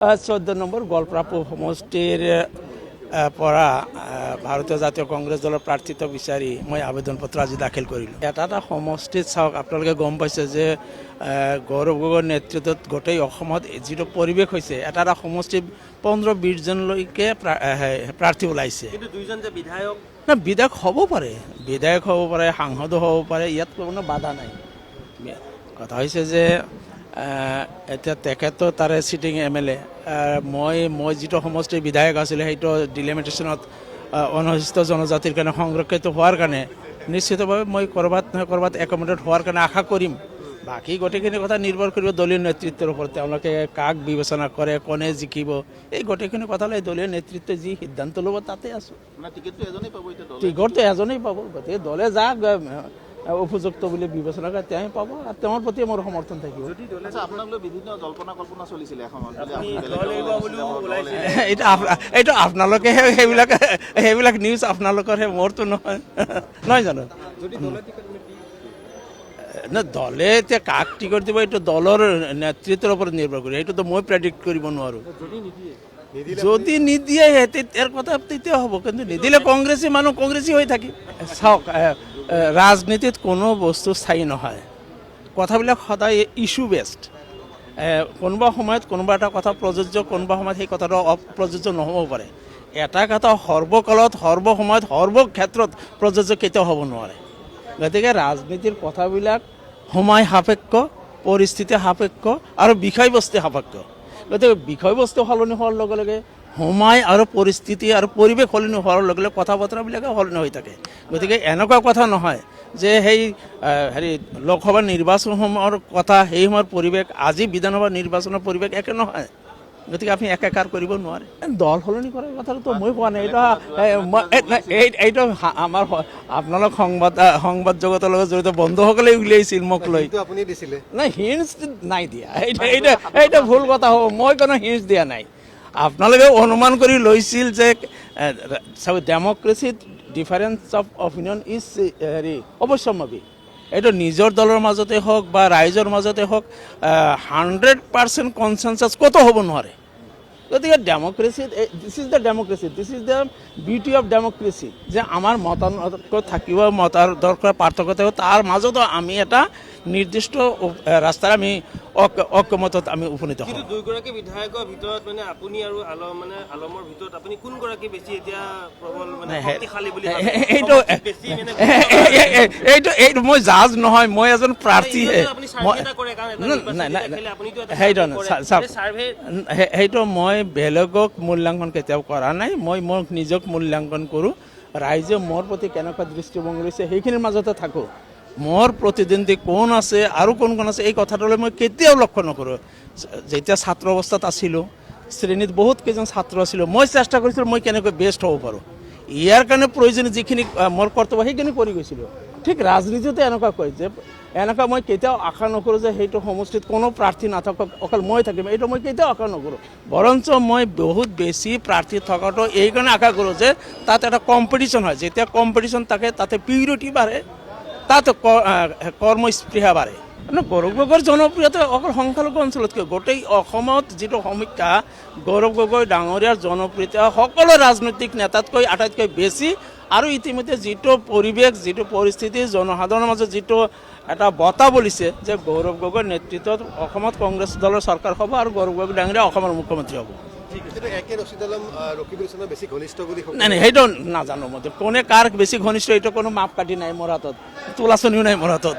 14 number Goalpara সমষ্টিৰ পৰা ভাৰতীয় জাতীয় কংগ্ৰেছ দলৰ প্ৰাৰ্থিত্ব বিচাৰি মই আবেদন পত্ৰ আজি দাখিল কৰিলোঁ। এটা সমষ্টিত চাওক, আপোনালোকে গম পাইছে যে গৌৰৱ গগৈৰ নেতৃত্বত গোটেই অসমত যিটো পৰিৱেশ হৈছে, এটা সমষ্টিত 15-20 জনলৈকে প্ৰাৰ্থী ওলাইছে। কিন্তু দুইজন যে বিধায়ক না, বিধায়ক হ'ব পাৰে, সাংসদো হ'ব পাৰে, ইয়াত কোনো বাধা নাই। কথা হৈছে যে এতিয়া তেখেতো তাৰে চিটিং MLA, মই যিটো সমষ্টিৰ বিধায়ক আছিলে সেইটো ডিলিমিটেশ্যনত অনুসূচিত জনজাতিৰ কাৰণে সংৰক্ষিত হোৱাৰ কাৰণে নিশ্চিতভাৱে মই ক'ৰবাত নহয় ক'ৰবাত একমোডেট হোৱাৰ কাৰণে আশা কৰিম। বাকী গোটেইখিনি কথা নিৰ্ভৰ কৰিব দলীয় নেতৃত্বৰ ওপৰত, তেওঁলোকে কাক বিবেচনা কৰে, কোনে জিকিব, এই গোটেইখিনি কথা লৈ দলীয় নেতৃত্বে যি সিদ্ধান্ত ল'ব তাতে আছোঁ। টিকটটো এজনেই পাব, গতিকে দলে যাক উপযুক্ত বুলি বিবেচনা কৰে তেওঁ পাব, আৰু তেওঁৰ প্ৰতি মোৰ সমৰ্থন থাকিব। এইটো আপোনালোকেহে সেইবিলাক নিউজ আপোনালোকৰহে, মোৰতো নহয় নহয় জানো। না, দলে এতিয়া কাক টিকট দিব এইটো দলৰ নেতৃত্বৰ ওপৰত নিৰ্ভৰ কৰে, এইটোতো মই প্ৰেডিক্ট কৰিব নোৱাৰোঁ। যদি নিদিয়ে ইয়াৰ কথা তেতিয়া হ'ব, কিন্তু নিদিলে কংগ্ৰেছী মানুহ কংগ্ৰেছী হৈ থাকে। চাওক, ৰাজনীতিত কোনো বস্তু স্থায়ী নহয়, কথাবিলাক সদায় ইছ্যু বেছড। কোনোবা সময়ত কোনোবা এটা কথা প্ৰযোজ্য, কোনোবা সময়ত সেই কথাটো অপ্ৰযোজ্য নহ'ব পাৰে। এটা কথা সৰ্বকালত, সৰ্বসময়ত, সৰ্বক্ষেত্ৰত প্ৰযোজ্য কেতিয়াও হ'ব নোৱাৰে। গতিকে ৰাজনীতিৰ কথাবিলাক সময় সাপেক্ষ, পৰিস্থিতি সাপেক্ষ আৰু বিষয়বস্তু সাপেক্ষ। গতিকে বিষয়বস্তু সলনি হোৱাৰ লগে লগে সময় আৰু পৰিস্থিতি আৰু পৰিৱেশ সলনি হোৱাৰ লগে লগে কথা বতৰাবিলাকে সলনি হৈ থাকে। গতিকে এনেকুৱা কথা নহয় যে সেই লোকসভা নিৰ্বাচনসমূহৰ কথা, সেই সময়ৰ পৰিৱেশ আজি বিধানসভা নিৰ্বাচনৰ পৰিৱেশ একে নহয়। গতিকে আপুনি একাকাৰ কৰিব নোৱাৰে। দল সলনি কৰাৰ কথাটো মই কোৱা নাই, এইটো আমাৰ আপোনালোক সংবাদ জগতৰ লগত জড়িত বন্ধুসকলে উলিয়াইছিল মোক লৈ। নাই, হিণ্টছ নাই দিয়া, এইটো ভুল কথা হ'ব। মই কোনো হিণ্টছ দিয়া নাই। আপোনালোকে অনুমান কৰি লৈছিল যে ডেমক্ৰেচিত ডিফাৰেঞ্চ অফ অপিনিয়ন ইজ অৱশ্যম্ভাৱী। এইটো নিজৰ দলৰ মাজতে হওক বা ৰাইজৰ মাজতে হওক 100% কনচেনচাছ ক'তো হ'ব নোৱাৰে। গতিকে ডেমক্ৰেচিত this is the democracy, this is the beauty of democracy, যে আমাৰ মতানৈক্য থাকিব, মতাদৰ্শৰ পাৰ্থক্য থাকিব, তাৰ মাজতো আমি এটা নিৰ্দিষ্ট ৰাস্তাৰ আমি ঐক্যমতত আমি উপনীত হওঁ। দুয়োগৰাকী বিধায়কৰ ভিতৰত মানে আপুনি আৰু আলমৰ ভিতৰত আপুনি কোনগৰাকী বেছি এতিয়া প্ৰবল মানে শক্তিশালী বুলি ভাবে? এইটো মই জাজ নহয়, মই এজন প্ৰাৰ্থীহে। সেইটো মই বেলেগক মূল্যাংকন কেতিয়াও কৰা নাই, মই মোক নিজক মূল্যাংকন কৰোঁ। ৰাইজে মোৰ প্ৰতি কেনেকুৱা দৃষ্টিভংগী লৈছে সেইখিনিৰ মাজতে থাকোঁ। মোৰ প্ৰতিদ্বন্দ্বী কোন আছে আৰু কোন আছে এই কথাটোলৈ মই কেতিয়াও লক্ষ্য নকৰোঁ। যেতিয়া ছাত্ৰ অৱস্থাত আছিলোঁ, শ্ৰেণীত বহুত কেইজন ছাত্ৰ আছিলোঁ, মই চেষ্টা কৰিছিলোঁ মই কেনেকৈ বেষ্ট হ'ব পাৰোঁ। ইয়াৰ কাৰণে প্ৰয়োজনীয় যিখিনি মোৰ কৰ্তব্য সেইখিনি কৰি গৈছিলোঁ। ঠিক ৰাজনীতিতো এনেকুৱা কয় যে এনেকুৱা মই কেতিয়াও আশা নকৰোঁ যে সেইটো সমষ্টিত কোনো প্ৰাৰ্থী নাথাকক, অকল মই থাকিম, এইটো মই কেতিয়াও আশা নকৰোঁ। বৰঞ্চ মই বহুত বেছি প্ৰাৰ্থী থকাটো এইকাৰণে আশা কৰোঁ যে তাত এটা কম্পিটিশ্যন হয়। যেতিয়া কম্পিটিশ্যন থাকে তাতে পিউৰিটি বাঢ়ে, তাত কৰ্মস্পৃহা বাঢ়ে। গৌৰৱ গগৈৰ জনপ্ৰিয়তা অকল সংখ্যালঘু অঞ্চলতকৈ গোটেই অসমত যিটো সমীক্ষা, গৌৰৱ গগৈ ডাঙৰীয়াৰ জনপ্ৰিয়তা সকলো ৰাজনৈতিক নেতাতকৈ আটাইতকৈ বেছি। আৰু ইতিমধ্যে যিটো পৰিৱেশ, যিটো পৰিস্থিতি, জনসাধাৰণৰ মাজত যিটো এটা বঁটা বলিছে যে গৌৰৱ গগৈৰ নেতৃত্বত অসমত কংগ্ৰেছ দলৰ চৰকাৰ হ'ব আৰু গৌৰৱ গগৈ ডাঙৰীয়া অসমৰ মুখ্যমন্ত্ৰী হ'ব। নাই, সেইটো নাজানো মই, কোনে কাৰ বেছি ঘনিষ্ঠ এইটো কোনো মাপ কাঠি নাই মোৰ হাতত, তোলাচনীও নাই মোৰ হাতত।